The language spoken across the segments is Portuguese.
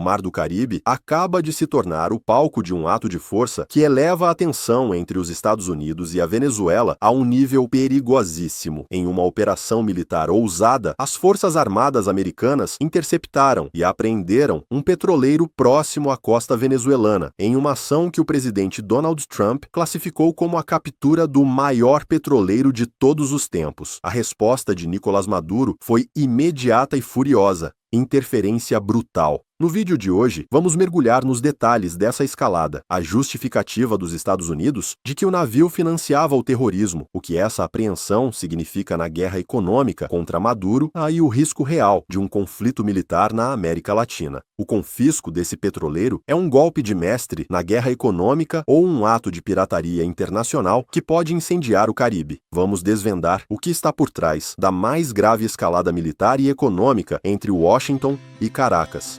Mar do Caribe acaba de se tornar o palco de um ato de força que eleva a tensão entre os Estados Unidos e a Venezuela a um nível perigosíssimo. Em uma operação militar ousada, as Forças Armadas americanas interceptaram e apreenderam um petroleiro próximo à costa venezuelana, em uma ação que o presidente Donald Trump classificou como a captura do maior petroleiro de todos os tempos. A resposta de Nicolás Maduro foi imediata e furiosa. Interferência brutal. No vídeo de hoje, vamos mergulhar nos detalhes dessa escalada, a justificativa dos Estados Unidos de que o navio financiava o terrorismo, o que essa apreensão significa na guerra econômica contra Maduro e o risco real de um conflito militar na América Latina. O confisco desse petroleiro é um golpe de mestre na guerra econômica ou um ato de pirataria internacional que pode incendiar o Caribe. Vamos desvendar o que está por trás da mais grave escalada militar e econômica entre Washington e Caracas.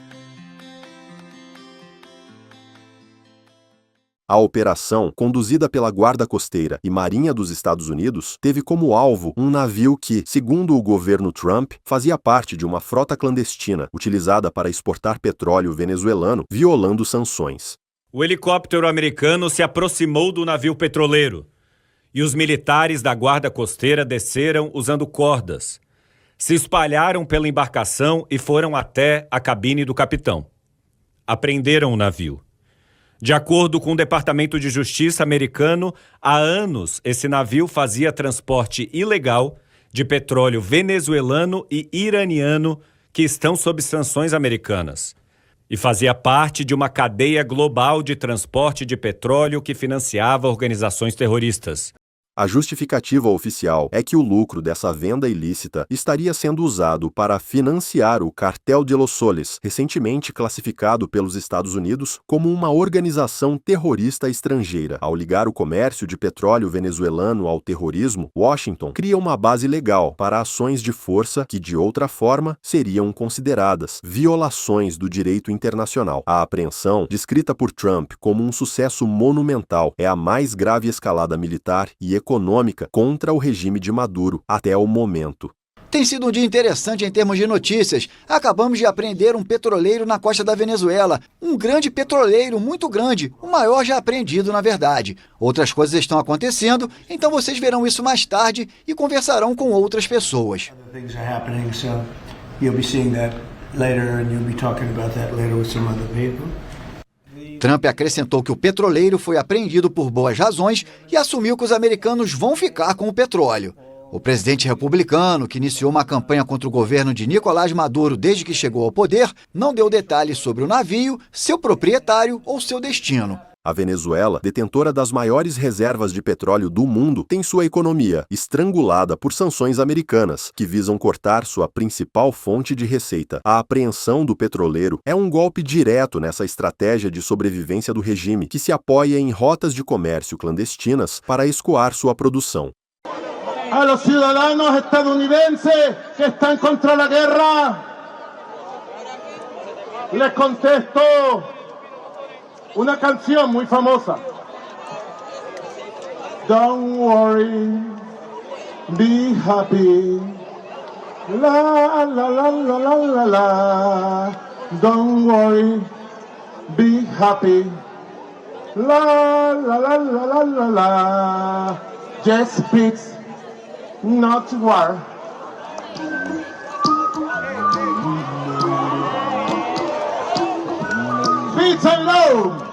A operação, conduzida pela Guarda Costeira e Marinha dos Estados Unidos, teve como alvo um navio que, segundo o governo Trump, fazia parte de uma frota clandestina utilizada para exportar petróleo venezuelano, violando sanções. O helicóptero americano se aproximou do navio petroleiro e os militares da Guarda Costeira desceram usando cordas. Se espalharam pela embarcação e foram até a cabine do capitão. Apreenderam o navio. De acordo com o Departamento de Justiça americano, há anos esse navio fazia transporte ilegal de petróleo venezuelano e iraniano que estão sob sanções americanas. E fazia parte de uma cadeia global de transporte de petróleo que financiava organizações terroristas. A justificativa oficial é que o lucro dessa venda ilícita estaria sendo usado para financiar o Cartel de Los Soles, recentemente classificado pelos Estados Unidos como uma organização terrorista estrangeira. Ao ligar o comércio de petróleo venezuelano ao terrorismo, Washington cria uma base legal para ações de força que, de outra forma, seriam consideradas violações do direito internacional. A apreensão, descrita por Trump como um sucesso monumental, é a mais grave escalada militar e econômica contra o regime de Maduro até o momento. Tem sido um dia interessante em termos de notícias. Acabamos de apreender um petroleiro na costa da Venezuela. Um grande petroleiro, muito grande, o maior já apreendido, na verdade. Outras coisas estão acontecendo, então vocês verão isso mais tarde e conversarão com outras pessoas. Trump acrescentou que o petroleiro foi apreendido por boas razões e assumiu que os americanos vão ficar com o petróleo. O presidente republicano, que iniciou uma campanha contra o governo de Nicolás Maduro desde que chegou ao poder, não deu detalhes sobre o navio, seu proprietário ou seu destino. A Venezuela, detentora das maiores reservas de petróleo do mundo, tem sua economia estrangulada por sanções americanas, que visam cortar sua principal fonte de receita. A apreensão do petroleiro é um golpe direto nessa estratégia de sobrevivência do regime, que se apoia em rotas de comércio clandestinas para escoar sua produção. A los ciudadanos estadounidenses que están contra la guerra, les contesto una canción muy famosa. Don't worry, be happy. La la la la la la la. Don't worry, be happy. La la la la la la la. Just peace, not war. Peace and love.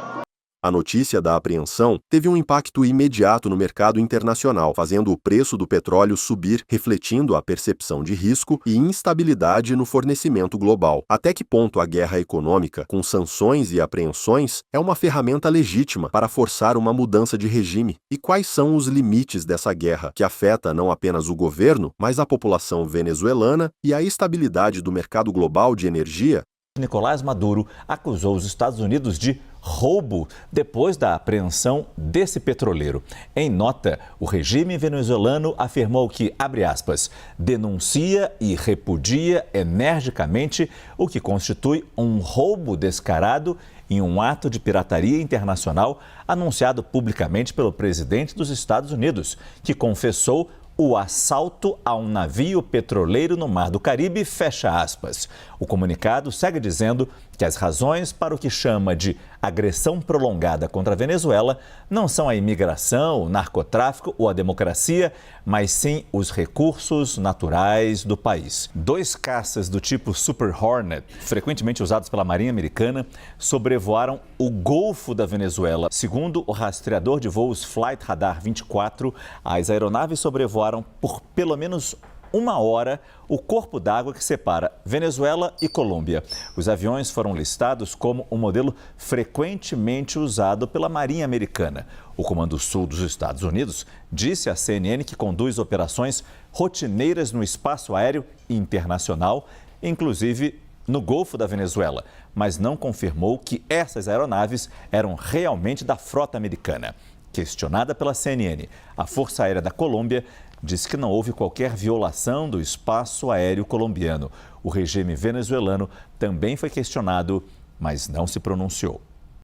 A notícia da apreensão teve um impacto imediato no mercado internacional, fazendo o preço do petróleo subir, refletindo a percepção de risco e instabilidade no fornecimento global. Até que ponto a guerra econômica, com sanções e apreensões, é uma ferramenta legítima para forçar uma mudança de regime? E quais são os limites dessa guerra, que afeta não apenas o governo, mas a população venezuelana e a estabilidade do mercado global de energia? Nicolás Maduro acusou os Estados Unidos de roubo depois da apreensão desse petroleiro. Em nota, o regime venezuelano afirmou que, abre aspas, denuncia e repudia energicamente o que constitui um roubo descarado em um ato de pirataria internacional anunciado publicamente pelo presidente dos Estados Unidos, que confessou o assalto a um navio petroleiro no Mar do Caribe, fecha aspas. O comunicado segue dizendo que as razões para o que chama de agressão prolongada contra a Venezuela não são a imigração, o narcotráfico ou a democracia, mas sim os recursos naturais do país. 2 caças do tipo Super Hornet, frequentemente usados pela Marinha Americana, sobrevoaram o Golfo da Venezuela. Segundo o rastreador de voos Flight Radar 24, as aeronaves sobrevoaram por pelo menos 1 hora o corpo d'água que separa Venezuela e Colômbia. Os aviões foram listados como um modelo frequentemente usado pela Marinha Americana. O Comando Sul dos Estados Unidos disse à CNN que conduz operações rotineiras no espaço aéreo internacional, inclusive no Golfo da Venezuela, mas não confirmou que essas aeronaves eram realmente da frota americana. Questionada pela CNN, a Força Aérea da Colômbia disse que não houve qualquer violação do espaço aéreo colombiano. O regime venezuelano também foi questionado, mas não se pronunciou.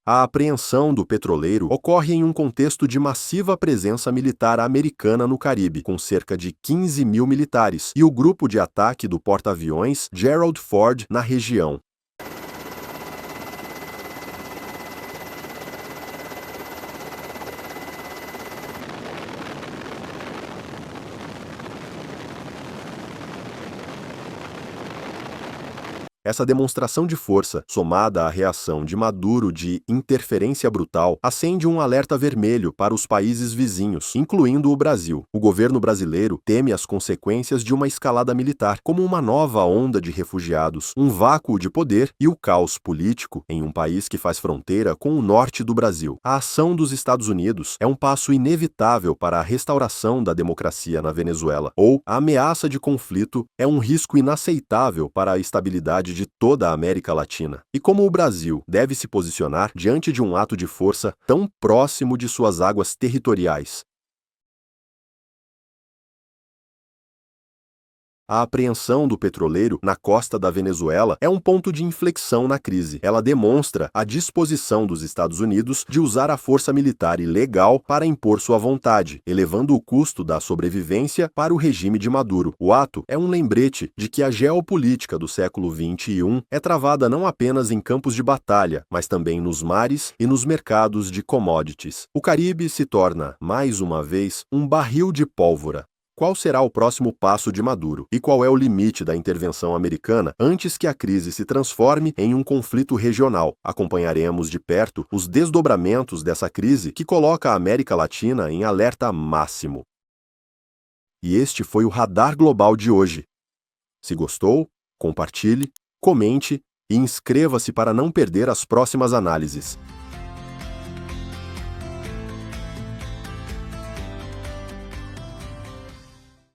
A apreensão do petroleiro ocorre em um contexto de massiva presença militar americana no Caribe, com cerca de 15 mil militares, e o grupo de ataque do porta-aviões Gerald Ford na região. Essa demonstração de força, somada à reação de Maduro de interferência brutal, acende um alerta vermelho para os países vizinhos, incluindo o Brasil. O governo brasileiro teme as consequências de uma escalada militar, como uma nova onda de refugiados, um vácuo de poder e o caos político em um país que faz fronteira com o norte do Brasil. A ação dos Estados Unidos é um passo inevitável para a restauração da democracia na Venezuela, ou a ameaça de conflito é um risco inaceitável para a estabilidade de toda a América Latina. E como o Brasil deve se posicionar diante de um ato de força tão próximo de suas águas territoriais? A apreensão do petroleiro na costa da Venezuela é um ponto de inflexão na crise. Ela demonstra a disposição dos Estados Unidos de usar a força militar ilegal para impor sua vontade, elevando o custo da sobrevivência para o regime de Maduro. O ato é um lembrete de que a geopolítica do século XXI é travada não apenas em campos de batalha, mas também nos mares e nos mercados de commodities. O Caribe se torna, mais uma vez, um barril de pólvora. Qual será o próximo passo de Maduro? E qual é o limite da intervenção americana antes que a crise se transforme em um conflito regional? Acompanharemos de perto os desdobramentos dessa crise que coloca a América Latina em alerta máximo. E este foi o Radar Global de hoje. Se gostou, compartilhe, comente e inscreva-se para não perder as próximas análises.